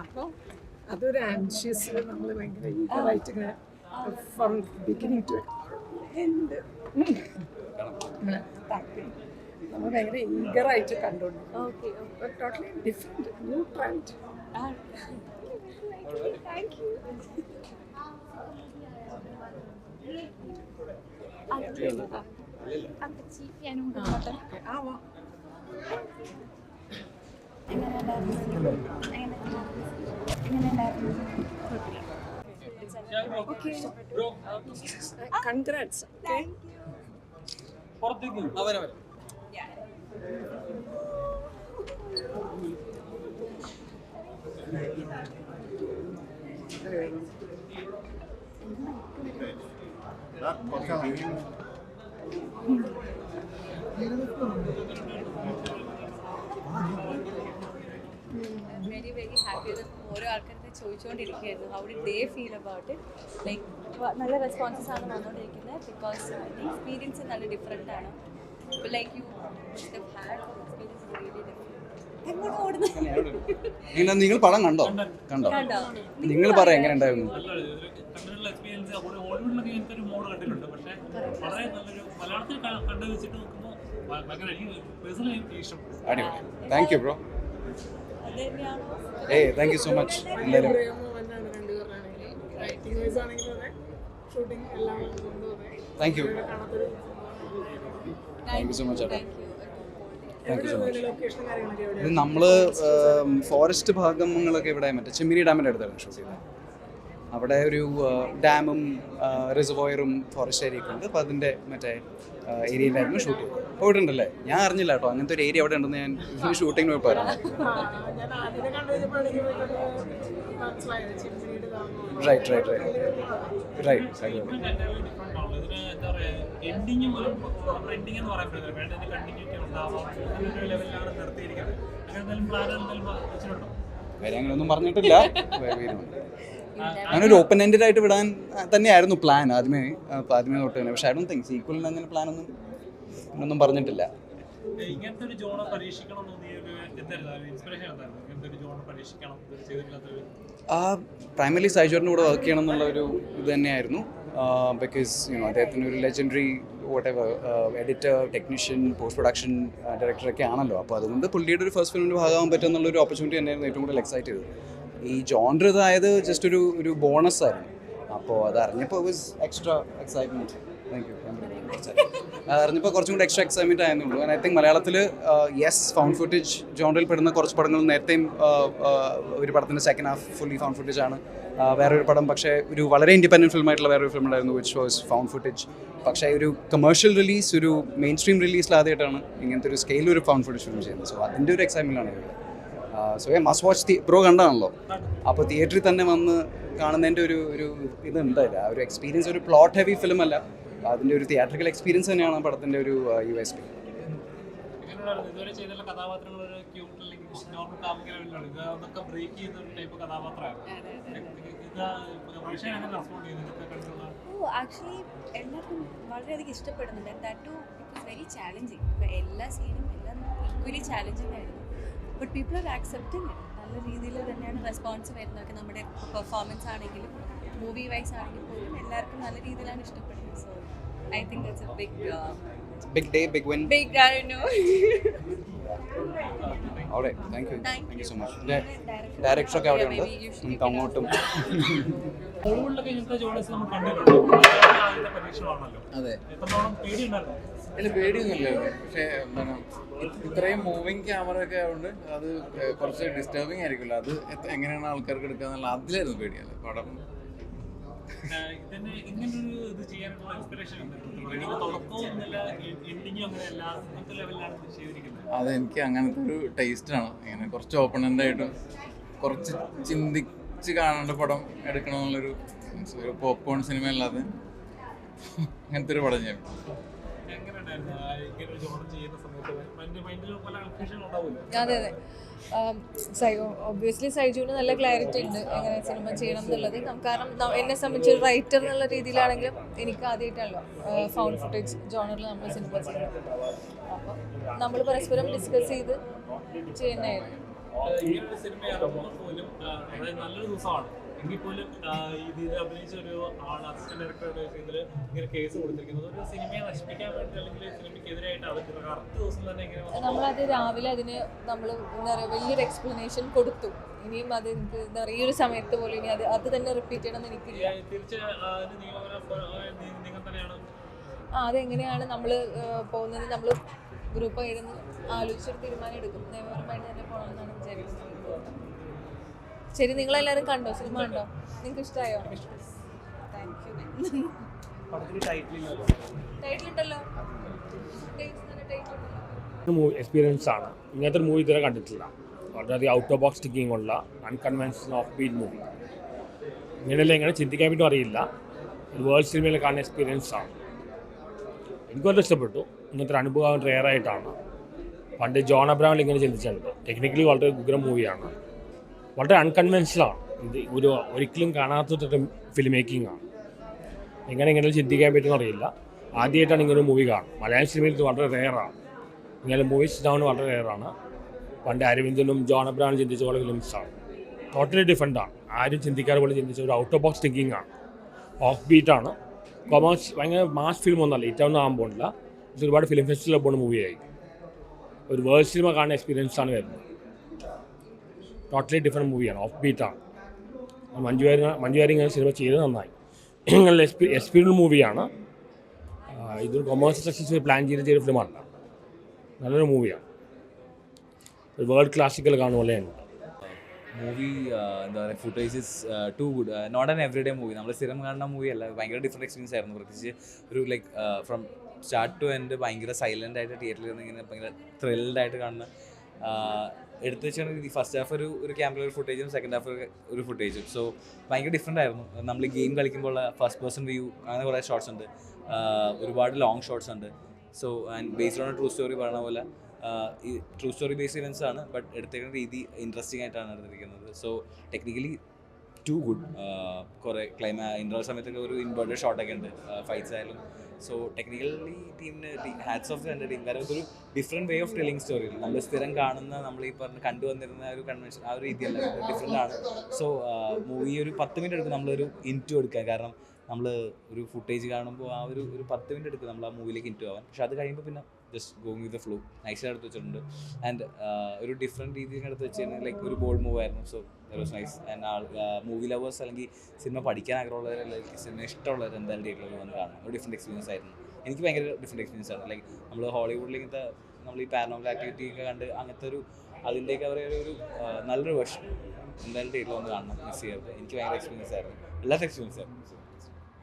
അപ്പോൾ അതൊരു ആൻഷ്യസ് നമ്മൾ ഭയങ്കര ഈഗറായിട്ട് ഇങ്ങനെ ഫ്രം ബിഗിനിങ് ടു എൻഡ് നമ്മൾ ഭയങ്കര ഈഗറായിട്ട് കണ്ടുകൊണ്ട് totally different new trend. Thank you. അപ്പച്ചി ഞാനും കൺഗ്രാറ്റ്സ്. Very very happy. അത് ഓരോ ആൾക്കാരുടെ ചോദിച്ചുകൊണ്ടിരിക്കുകയായിരുന്നു how did they feel about it. Like നല്ല റെസ്പോൺസസ് ആണ് വന്നുകൊണ്ടിരിക്കുന്നത് ബിക്കോസ് എക്സ്പീരിയൻസ് നല്ല ഡിഫറെൻ്റ് ആണ്. Like you had experience really different. നിങ്ങൾ പടം കണ്ടോ? നിങ്ങൾ പറയാം എങ്ങനെ ഉണ്ടായിരുന്നു? Thank you bro. Thank you so much. എന്തായാലും താങ്ക് യു സോ മച്ച് ചേട്ടാ. Thank you so much. ഇത് നമ്മൾ ഫോറസ്റ്റ് ഭാഗങ്ങളൊക്കെ ഇവിടെ മറ്റേ ചെമ്മീനി ഡാമിൻ്റെ അടുത്താണ് ഷൂട്ട് ചെയ്തത്. അവിടെ ഒരു ഡാമും റിസർവോയറും ഫോറസ്റ്റ് ഏരിയ ഒക്കെ ഉണ്ട്. അപ്പോൾ അതിൻ്റെ മറ്റേ ഏരിയയിലായിരുന്നു ഷൂട്ട് ചെയ്തത്. പോയിട്ടുണ്ടല്ലേ? ഞാൻ അറിഞ്ഞില്ല കേട്ടോ അങ്ങനത്തെ ഒരു ഏരിയ അവിടെ ഉണ്ടെന്ന്. ഞാൻ ഷൂട്ടിങ്ങിന് പോയി പറഞ്ഞു. Right right right right. വേറെ അങ്ങനെയൊന്നും പറഞ്ഞിട്ടില്ല. അങ്ങനെ ഒരു ഓപ്പൺ എൻഡഡ് ആയിട്ട് വിടാൻ തന്നെയായിരുന്നു പ്ലാൻ ആദ്യമേ തൊട്ട് തന്നെ. പക്ഷേ ഐ ഡോണ്ട് തിങ്ക് സീക്വലിന് അങ്ങനെ പ്ലാനൊന്നും പറഞ്ഞിട്ടില്ല. പ്രൈമറിലി സൈജോറിൻ്റെ കൂടെ വർക്ക് ചെയ്യണം എന്നുള്ള ഒരു ഇത് തന്നെയായിരുന്നു. ബിക്കോസ് അദ്ദേഹത്തിന് ഒരു legendary whatever editor, technician, post production ഡയറക്ടറൊക്കെ ആണല്ലോ. അപ്പോൾ അതുകൊണ്ട് പുള്ളിയുടെ ഒരു ഫസ്റ്റ് ഫിലിമിൻ്റെ ഭാഗമാകാൻ പറ്റുമെന്നുള്ളൊരു ഓപ്പർച്യൂണിറ്റി തന്നെയായിരുന്നു ഏറ്റവും കൂടുതൽ എക്സൈറ്റ് ചെയ്തത്. ഈ ജോൺർ ഇതായത് ജസ്റ്റ് ഒരു ബോണസ് ആയിരുന്നു. അപ്പോൾ അത് അറിഞ്ഞപ്പോൾ was extra excitement. Thank you. അതറിഞ്ഞപ്പോൾ കുറച്ചും കൂടി extra excitement ആയിരുന്നുള്ളൂ. And I think മലയാളത്തിൽ ഫൗണ്ട് ഫുട്ടേജ് ജോൺറിൽ പെടുന്ന കുറച്ച് പടങ്ങൾ നേരത്തെയും ഒരു പടത്തിൻ്റെ second half fully found footage ആണ്. വേറൊരു പടം പക്ഷേ ഒരു വളരെ ഇൻഡിപെൻഡൻറ്റ് ഫിലിമായിട്ടുള്ള വേറൊരു ഫിലിം ഉണ്ടായിരുന്നു വിച്ച് വാസ് ഫൗണ്ട് ഫുട്ടേജ്. പക്ഷേ ഒരു കമേഴ്ഷ്യൽ റിലീസ്, ഒരു മെയിൻ സ്ട്രീം റിലീസിലാദ്യമായിട്ടാണ് ഇങ്ങനത്തെ ഒരു സ്കെയിലിൽ ഒരു ഫൗണ്ട് ഫുട്ടേജ് ഫിലിം ചെയ്യുന്നത്. സോ അതിൻ്റെ ഒരു എക്സൈറ്റ്മെൻറ്റാണ് ഇവിടെ. So must watch. ബ്രോ കണ്ടാണല്ലോ. അപ്പോൾ തിയേറ്ററിൽ തന്നെ വന്ന് കാണുന്നതിൻ്റെ ഒരു ഇത് ഉണ്ടായില്ല. ആ ഒരു എക്സ്പീരിയൻസ് ഒരു പ്ലോട്ട് ഹെവി ഫിലിം അല്ല, അതിൻ്റെ ഒരു തിയേറ്ററിക്കൽ എക്സ്പീരിയൻസ് തന്നെയാണ് പടത്തിൻ്റെ ഒരു USP. ആക്ച്വലി എല്ലാവർക്കും വളരെയധികം ഇഷ്ടപ്പെടുന്നുണ്ട്. That too it was very challenging. ഇപ്പോൾ എല്ലാ സീനും എല്ലാം ഈക്വലി ചാലഞ്ചിങ് ആയിരുന്നു. But people are accepting it. നല്ല രീതിയിൽ തന്നെയാണ് റെസ്പോൺസ് വരുന്നതൊക്കെ. നമ്മുടെ പെർഫോമൻസ് ആണെങ്കിലും മൂവി വൈസ് ആണെങ്കിൽ പോലും എല്ലാവർക്കും നല്ല രീതിയിലാണ് ഇഷ്ടപ്പെടുന്നത്. So I think that's A big day, big win. Big, I know. All right, thank you so much. Director ഒക്കെ അവിടെ ഉണ്ട്. നമുക്ക് അങ്ങോട്ടും അതെ അല്ല പേടിയൊന്നുമില്ല. പക്ഷേ എന്താണ് ഇത്രയും മൂവിങ് ക്യാമറ ഒക്കെ ആയതുകൊണ്ട് അത് കുറച്ച് ഡിസ്റ്റർബിങ് ആയിരിക്കുമല്ലോ. അത് എങ്ങനെയാണ് ആൾക്കാർക്ക് എടുക്കുക എന്നുള്ള അതിലായിരുന്നു പേടിയല്ല പടം. അതെനിക്ക് അങ്ങനത്തെ ഒരു ടേസ്റ്റാണ്. ഇങ്ങനെ കുറച്ച് ഓപ്പണൻ്റ് ആയിട്ടും കുറച്ച് ചിന്തിച്ച് കാണേണ്ട പടം എടുക്കണമെന്നുള്ളൊരു പോപ്കോൺ സിനിമ അല്ലാതെ അങ്ങനത്തെ ഒരു പടം ഞാൻ എങ്ങനെയുണ്ടായിരുന്നു ഇങ്ങനെ ഒരു ജോൺ ചെയ്യുന്ന സമയത്ത് മൈൻഡിൽ പല കൺഫ്യൂഷൻ ഉണ്ടാവില്ല? അതെ അതെ ഒബ്വിയസ്ലി സൈജുവിന് നല്ല ക്ലാരിറ്റി ഉണ്ട് എങ്ങനെ സിനിമ ചെയ്യണം എന്നുള്ളത്. കാരണം എന്നെ സംബന്ധിച്ച് ഒരു റൈറ്റർ എന്നുള്ള രീതിയിലാണെങ്കിലും എനിക്ക് ആദ്യമായിട്ടാണല്ലോ ഫൗണ്ട് ഫുട്ടേജ് ജോണറിൽ നമ്മൾ സിനിമ ചെയ്യുന്നത്. അപ്പോൾ നമ്മൾ പരസ്പരം ഡിസ്കസ് ചെയ്ത് ചെയ്യുന്നതായിരുന്നു. ഇങ്ങനൊരു സിനിമ ഇറങ്ങുമ്പോൾ പോലും അതായത് നല്ലൊരു ദിവസമാണ് എങ്കിൽ പോലും ഇതിൽ അഭിനയിച്ച ഒരു അസിസ്റ്റന്റ് ഡയറക്ടറുടെ ഇതിൽ ഇങ്ങനെ കേസ് കൊടുത്തിരിക്കുന്നത് ഒരു സിനിമയെ നശിപ്പിക്കാൻ വേണ്ടി അല്ലെങ്കിൽ സിനിമയ്ക്കെതിരായിട്ട് അവർ കറക്റ്റ് ദിവസം തന്നെ ഇങ്ങനെ നമ്മളത് രാവിലെ അതിന് നമ്മൾ എന്താ പറയുക വലിയൊരു എക്സ്പ്ലനേഷൻ കൊടുത്തു. ഇനിയും അത് എനിക്ക് എന്താ പറയുക ഈ ഒരു സമയത്ത് പോലും ഇനി അത് തന്നെ റിപ്പീറ്റ് ചെയ്യണമെന്ന് എനിക്കില്ല. തിരിച്ച് നിങ്ങൾ തന്നെയാണ് അതെങ്ങനെയാണ് നമ്മൾ പോകുന്നത്, നമ്മൾ ഗ്രൂപ്പ് ഇരുന്ന് ആലോചിച്ചൊരു തീരുമാനം എടുക്കും. നിയമപരമായിട്ട് തന്നെ പോകണമെന്നാണ് വിചാരിക്കുന്നത്. ശരി, നിങ്ങളെല്ലാവരും കണ്ടോ? സിനിമ കണ്ടോ? നിങ്ങൾക്ക് ഇഷ്ടമായോ? Thank you. ടൈറ്റിൽ ഉണ്ടല്ലോ, എക്സ്പീരിയൻസ് ആണ്. ഇങ്ങനത്തെ ഒരു മൂവി ഇതുവരെ കണ്ടിട്ടില്ല. വളരെയധികം ഔട്ട് ഓഫ് ബോക്സ് തിങ്കിങ് ഉള്ള അൺകൺവെൻഷണൽ ഓഫ് ബീറ്റ് മൂവി. ഇങ്ങനെയല്ല എങ്ങനെ ചിന്തിക്കാൻ പറ്റും അറിയില്ല. ഒരു വേൾഡ് സിനിമയിൽ കാണുന്ന എക്സ്പീരിയൻസ് ആണ്. എനിക്ക് വളരെ ഇഷ്ടപ്പെട്ടു. ഇങ്ങനത്തെ ഒരു അനുഭവം റെയറായിട്ടാണ്. പണ്ട് ജോൺ അബ്രഹാമിൽ ഇങ്ങനെ ചിന്തിച്ചിട്ടുണ്ട്. ടെക്നിക്കലി വളരെ ഉഗ്രം മൂവിയാണ്. വളരെ അൺകൺവെൻഷനാണ്. ഇത് ഒരിക്കലും കാണാത്ത ഫിലിം മേക്കിംഗ് ആണ്. എങ്ങനെ ചിന്തിക്കാൻ പറ്റുമെന്ന് അറിയില്ല. ആദ്യമായിട്ടാണ് ഇങ്ങനെ ഒരു മൂവി കാണുന്നത്. മലയാളം സിനിമയിൽ ഇത് വളരെ റെയറാണ്. ഇങ്ങനെ മൂവീസ് ഉണ്ടാവുന്നത് വളരെ റെയറാണ്. പണ്ട് അരവിന്ദനും ജോൺ അബ്രഹാമും ചിന്തിച്ച പോലെ ഫിലിംസാണ്. ടോട്ടലി ഡിഫറെൻ്റാണ്. ആരും ചിന്തിക്കാതെ പോലെ ചിന്തിച്ച ഒരു ഔട്ട് ഓഫ് ബോക്സ് തിങ്കിങ് ആണ്. ഓഫ് ബീറ്റാണ്. കൊമേഴ്സ് ഭയങ്കര മാസ് ഫിലിം ഒന്നല്ല. ഇറ്റൊന്നും ആകാൻ പോകുന്നില്ല. പക്ഷേ ഒരുപാട് ഫിലിം ഫെസ്റ്റിവലിൽ പോകുന്ന മൂവിയായി. ഒരു വേൾഡ് സിനിമ കാണുന്ന എക്സ്പീരിയൻസ് ആണ് വരുന്നത്. ടോട്ടലി ഡിഫറെൻറ്റ് മൂവിയാണ്. ഓഫ് ബീറ്റാണ്. മഞ്ജു വാര്യർ ഇങ്ങനെ സിനിമ ചെയ്ത് നന്നായി. ഇങ്ങനെ എക്സ്പീരിയൻസ് മൂവിയാണ്. ഇതൊരു കൊമേഴ്സ്യൽ സക്സസ് പ്ലാൻ ചെയ്ത ഫിലിമല്ല. നല്ലൊരു മൂവിയാണ്. ഒരു വേൾഡ് ക്ലാസിക്കൽ കാണുന്ന പോലെയാണ് മൂവി. എന്താ പറയുക, footage is too good. Not an every day movie. നമ്മൾ സ്ഥിരം കാണുന്ന മൂവി അല്ല. ഭയങ്കര ഡിഫറെൻറ്റ് എക്സ്പീരിയൻസ് ആയിരുന്നു. പ്രത്യേകിച്ച് ഒരു like from start to end ഭയങ്കര സൈലൻ്റ് ആയിട്ട് തിയേറ്ററിൽ നിന്ന് ഇങ്ങനെ ഭയങ്കര ത്രിൽഡ് ആയിട്ട് കാണുന്ന എടുത്തു വെച്ചാണെങ്കിൽ ഫസ്റ്റ് ഹാഫ് ഒരു ക്യാമറ ഒരു ഫുട്ടേജും സെക്കൻഡ് ഹാഫ് ഒരു ഫുട്ടേജും. സോ ഭയങ്കര ഡിഫറെൻ്റ് ആയിരുന്നു. നമ്മൾ ഗെയിം കളിക്കുമ്പോൾ ഫസ്റ്റ് പേഴ്സൺ വ്യൂ അങ്ങനെ കുറേ ഷോട്ട്സ് ഉണ്ട്. ഒരുപാട് ലോങ് ഷോട്ട്സ് ഉണ്ട്. So and based on true story പറഞ്ഞ പോലെ ഈ ട്രൂ സ്റ്റോറി ബേസ്ഡ് ഇവൻറ്റ്സ് ആണ്. ബട്ട് എടുത്തേക്കുന്ന രീതി ഇൻട്രസ്റ്റിംഗ് ആയിട്ടാണ് എടുത്തിരിക്കുന്നത്. So technically too good. കുറേ ഇൻ്റർവൽ സമയത്തൊക്കെ ഒരു ഇൻവേർട്ടഡ് ഷോട്ടൊക്കെ ഉണ്ട് ഫൈറ്റ്സ് ആയാലും. സോ ടെക്നിക്കലി ടീമിന് ഹാറ്റ്സ് ഓഫ് എൻ്റെ ടീം. കാരണം ഇതൊരു different way of telling story. നമ്മൾ സ്ഥിരം കാണുന്ന നമ്മൾ ഈ കണ്ടുവന്നിരുന്ന ഒരു കൺവെൻഷൻ ആ ഒരു രീതിയല്ല, ഡിഫറെൻ്റ് ആണ്. സോ മൂവി ഒരു 10 മിനിറ്റ് എടുക്കും നമ്മളൊരു ഇൻറ്റു എടുക്കാൻ. കാരണം നമ്മൾ ഒരു ഫുട്ടേജ് കാണുമ്പോൾ ആ ഒരു 10 മിനിറ്റ് എടുക്കും നമ്മൾ ആ മൂവിയിലേക്ക് ഇൻറ്റു ആവാൻ. പക്ഷെ അത് കഴിയുമ്പോൾ പിന്നെ just going with the flow നൈസായിട്ട് എടുത്ത് വെച്ചിട്ടുണ്ട്. ആൻഡ് ഒരു ഡിഫറെൻറ്റ് രീതിയിൽ എടുത്ത് വെച്ചിരുന്നത് ലൈക്ക് ഒരു ബോൾഡ് മൂവ് ആയിരുന്നു. So that was nice. And movie lovers അല്ലെങ്കിൽ സിനിമ പഠിക്കാൻ ആഗ്രഹമുള്ളവർ അല്ലെങ്കിൽ സിനിമ ഇഷ്ടമുള്ളവർ എന്തായാലും തിയേറ്ററിൽ വന്ന് കാണണം. ഒരു ഡിഫറെൻറ്റ് എക്സ്പീരിയൻസ് ആയിരുന്നു. എനിക്ക് ഭയങ്കര ഡിഫറെൻറ്റ് എക്സ്പീരിയൻസ് ആണ്. ലൈക്ക് നമ്മൾ ഹോളിവുഡിൽ ഇങ്ങനത്തെ നമ്മൾ ഈ പാരനോമൽ ആക്ടിവിറ്റി ഒക്കെ കണ്ട് അങ്ങനത്തെ അതിൻ്റെയൊക്കെ അവരുടെ ഒരു നല്ലൊരു വേർഷൻ എന്തായാലും തിയേറ്ററിൽ വന്ന് കാണണം. മിസ് ചെയ്യരുത്. എനിക്ക് ഭയങ്കര എക്സ്പീരിയൻസ് ആയിരുന്നു. എല്ലാത്ത എക്സ്പീരിയൻസ് ആയിരുന്നു.